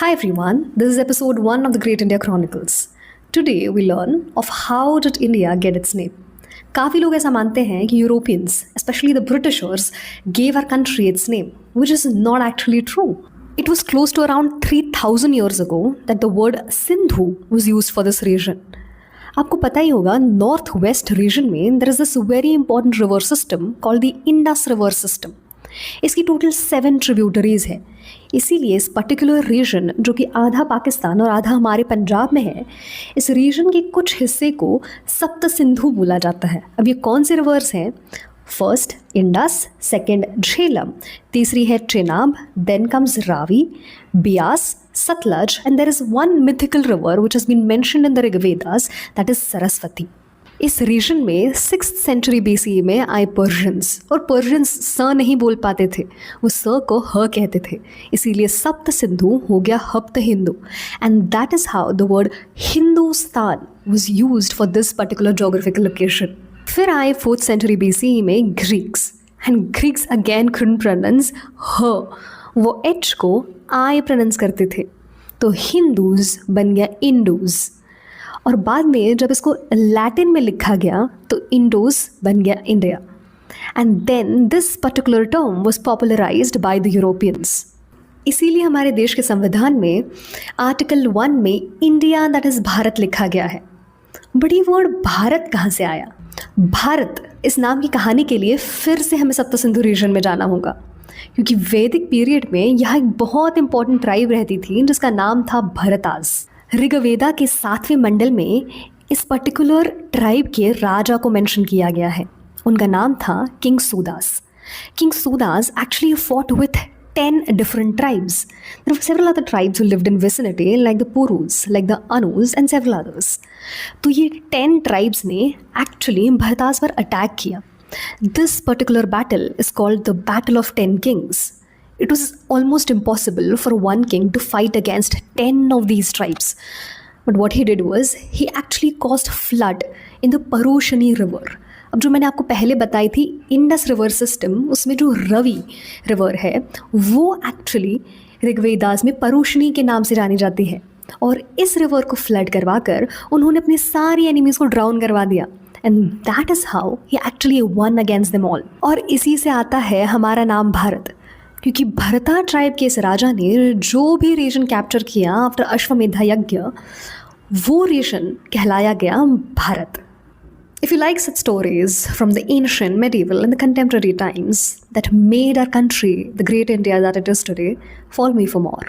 Hi everyone, this is episode 1 of the Great India Chronicles. Today we learn of how did India get its name. काफ़ी लोग ऐसा मानते हैं कि Europeans, especially the Britishers, gave our country its name, which is not actually true. It was close to around 3000 years ago that the word Sindhu was used for this region. आपको पता ही होगा नॉर्थ वेस्ट रीजन में there is this very important river system called the Indus river system. इसकी total 7 tributaries है. इसीलिए इस particular reason जो कि आधा पाकिस्तान और आधा हमारे पंजाब में है, इस रीजन के कुछ हिस्से को सप्त सिंधु बोला जाता है. अब ये कौन से रिवर्स हैं? फर्स्ट इंडस, सेकेंड झेलम, तीसरी है Chenab, then comes Ravi, Beas, Satluj, and there is one mythical river which has been mentioned in the Rig Vedas, that is Saraswati. इस रीजन में 6th century BCE में आए पर्शियंस, और पर्शियंस स नहीं बोल पाते थे, वो स को ह कहते थे, इसीलिए सप्त सिंधु हो गया Hapta Hindu. And that is how the word Hindustan was used for this particular geographical location. फिर आए 4th century BCE में Greeks, and Greeks again couldn't pronounce ह, वो एच को आई प्रोनाउंस करते थे, तो हिंदूज बन गया इंडूज. और बाद में जब इसको लैटिन में लिखा गया तो इंडोज बन गया India. And then this particular term was popularised by the Europeans. इसीलिए हमारे देश के संविधान में आर्टिकल 1 में इंडिया दैट इज भारत लिखा गया है. बट ये वर्ड भारत कहाँ से आया? भारत इस नाम की कहानी के लिए फिर से हमें सप्त सिंधु रीजन में जाना होगा, क्योंकि वैदिक पीरियड में यहाँ एक बहुत इंपॉर्टेंट ट्राइब रहती थी जिसका नाम था भरतास. ऋग्वेदा के 7वें मंडल में इस पर्टिकुलर ट्राइब के राजा को मेंशन किया गया है. उनका नाम था king Sudas. King Sudas actually fought with 10 different tribes. There were several other tribes who lived in vicinity like the Purus, like the Anus and several others. तो ये 10 tribes ने एक्चुअली भरतास पर अटैक किया. This particular battle is called the Battle of 10 Kings. It was almost impossible for one king to fight against 10 of these tribes. But what he did was he actually caused flood in the Parushani river. अब जो मैंने आपको पहले बताई थी Indus river system, उसमें जो Ravi river है वो एक्चुअली ऋग्वेदास में परुशनी के नाम से जानी जाती है. और इस रिवर को फ्लड करवा कर उन्होंने अपने सारी एनिमीज़ को ड्राउन करवा दिया. And that is how he actually one against them all. और इसी से आता है हमारा नाम भारत, क्योंकि भरता ट्राइब के इस राजा ने जो भी रीजन कैप्चर किया आफ्टर अश्वमेधा यज्ञ, वो रीजन कहलाया गया Bharat. If you like such stories from the ancient, medieval and the contemporary times that made our country the great India that it is today, follow me for more.